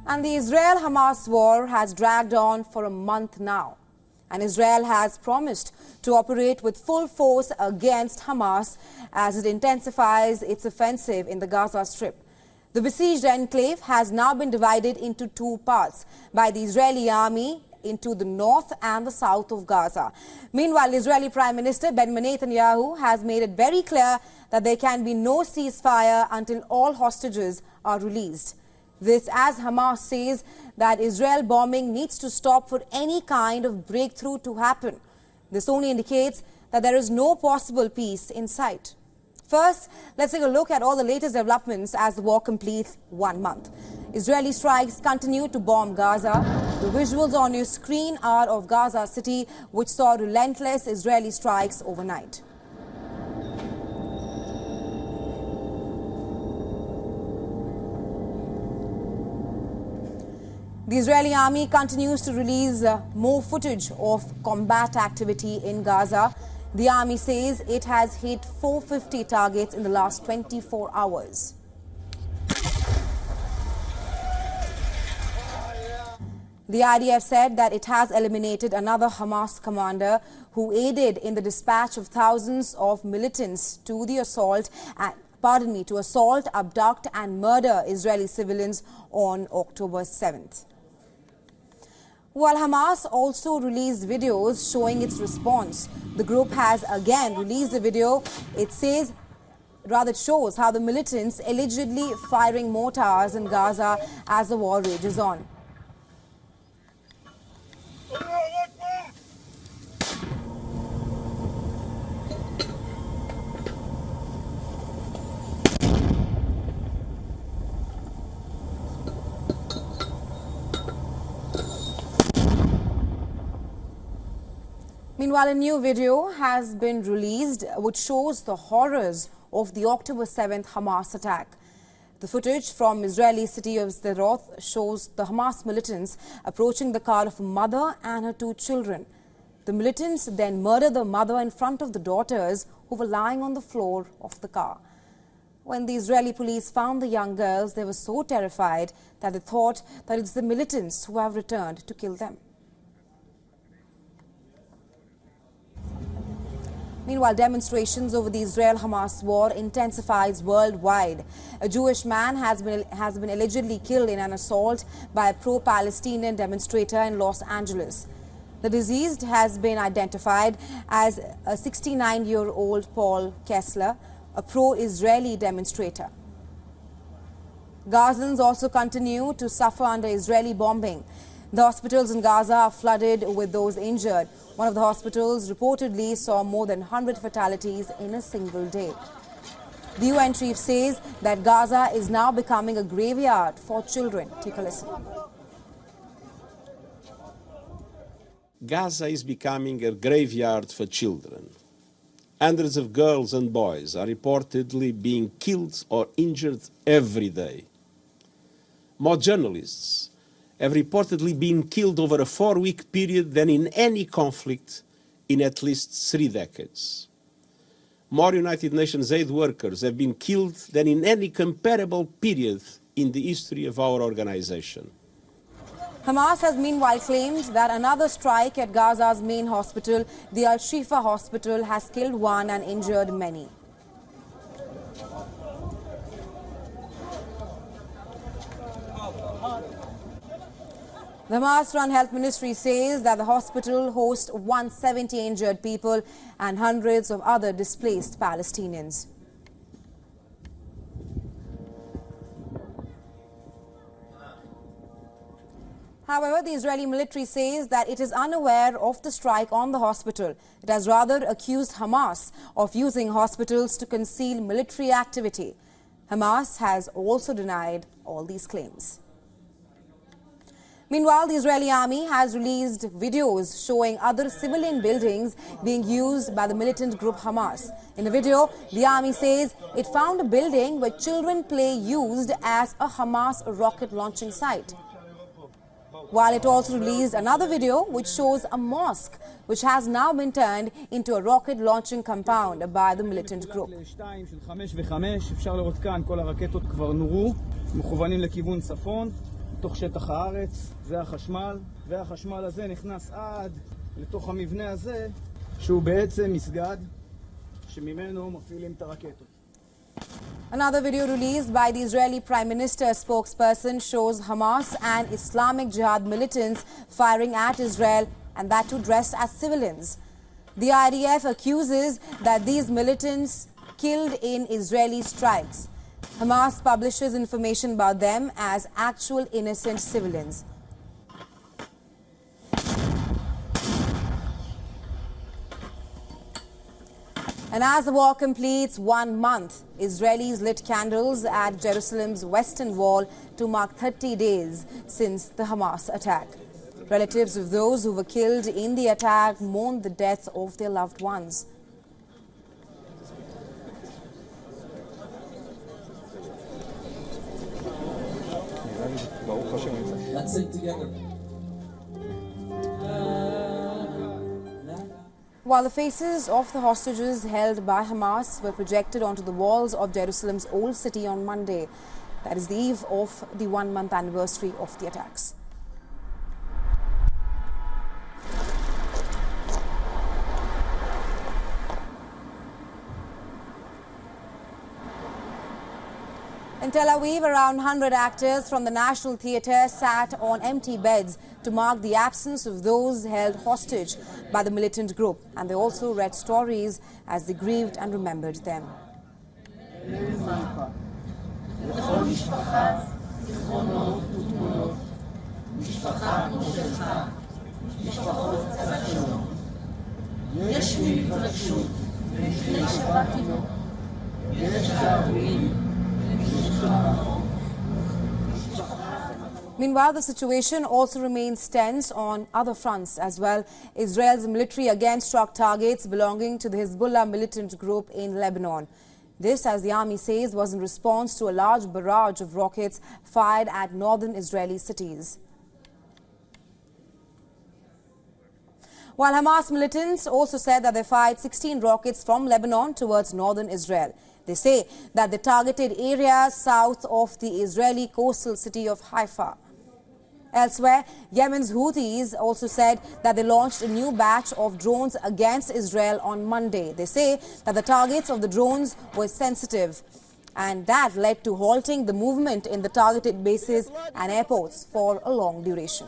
And the Israel-Hamas war has dragged on for a month now. And Israel has promised to operate with full force against Hamas as it intensifies its offensive in the Gaza Strip. The besieged enclave has now been divided into two parts by the Israeli army into the north and the south of Gaza. Meanwhile, Israeli Prime Minister Benjamin Netanyahu has made it very clear that there can be no ceasefire until all hostages are released. This as Hamas says that Israel bombing needs to stop for any kind of breakthrough to happen. This only indicates that there is no possible peace in sight. First, let's take a look at all the latest developments as the war completes 1 month. Israeli strikes continue to bomb Gaza. The visuals on your screen are of Gaza City, which saw relentless Israeli strikes overnight. The Israeli army continues to release more footage of combat activity in Gaza. The army says it has hit 450 targets in the last 24 hours. The IDF said that it has eliminated another Hamas commander who aided in the dispatch of thousands of militants to the assault, abduct and murder Israeli civilians on October 7th. While Hamas also released videos showing its response, the group has again released a video. It shows how the militants allegedly firing mortars in Gaza as the war rages on. Meanwhile, a new video has been released which shows the horrors of the October 7th Hamas attack. The footage from Israeli city of Sderot shows the Hamas militants approaching the car of a mother and her two children. The militants then murder the mother in front of the daughters who were lying on the floor of the car. When the Israeli police found the young girls, they were so terrified that they thought that it's the militants who have returned to kill them. Meanwhile, demonstrations over the Israel-Hamas war intensifies worldwide. A Jewish man has been allegedly killed in an assault by a pro-Palestinian demonstrator in Los Angeles. The deceased has been identified as a 69-year-old Paul Kessler, a pro-Israeli demonstrator. Gazans also continue to suffer under Israeli bombing. The hospitals in Gaza are flooded with those injured. One of the hospitals reportedly saw more than 100 fatalities in a single day. The UN chief says that Gaza is now becoming a graveyard for children. Take a listen. Gaza is becoming a graveyard for children. Hundreds of girls and boys are reportedly being killed or injured every day. More journalists have reportedly been killed over a 4-week period than in any conflict in at least 3 decades. More United Nations aid workers have been killed than in any comparable period in the history of our organization. Hamas has meanwhile claimed that another strike at Gaza's main hospital, the Al-Shifa hospital, has killed 1 and injured many. The Hamas-run health ministry says that the hospital hosts 170 injured people and hundreds of other displaced Palestinians. However, the Israeli military says that it is unaware of the strike on the hospital. It has rather accused Hamas of using hospitals to conceal military activity. Hamas has also denied all these claims. Meanwhile, the Israeli army has released videos showing other civilian buildings being used by the militant group Hamas. In the video, the army says it found a building where children play used as a Hamas rocket launching site. While it also released another video which shows a mosque which has now been turned into a rocket launching compound by the militant group. בתוך שטח הארץ, זה החשמל, והחשמל הזה נכנס עד לתוך המבנה הזה, שהוא בעצם מסגד שממנו מפעילים את הרקטות. Another video released by the Israeli Prime Minister spokesperson shows Hamas and Islamic Jihad militants firing at Israel, and that too dressed as civilians. The IDF accuses that these militants killed in Israeli strikes. Hamas publishes information about them as actual innocent civilians. And as the war completes 1 month, Israelis lit candles at Jerusalem's western wall to mark 30 days since the Hamas attack. Relatives of those who were killed in the attack mourned the death of their loved ones. Let's sing together. While the faces of the hostages held by Hamas were projected onto the walls of Jerusalem's old city on Monday, that is the eve of the 1-month anniversary of the attacks. In Tel Aviv, around 100 actors from the National Theatre sat on empty beds to mark the absence of those held hostage by the militant group, and they also read stories as they grieved and remembered them. Meanwhile, the situation also remains tense on other fronts as well. Israel's military again struck targets belonging to the Hezbollah militant group in Lebanon. This, as the army says, was in response to a large barrage of rockets fired at northern Israeli cities. While Hamas militants also said that they fired 16 rockets from Lebanon towards northern Israel. They say that they targeted areas south of the Israeli coastal city of Haifa. Elsewhere, Yemen's Houthis also said that they launched a new batch of drones against Israel on Monday. They say that the targets of the drones were sensitive, and that led to halting the movement in the targeted bases and airports for a long duration.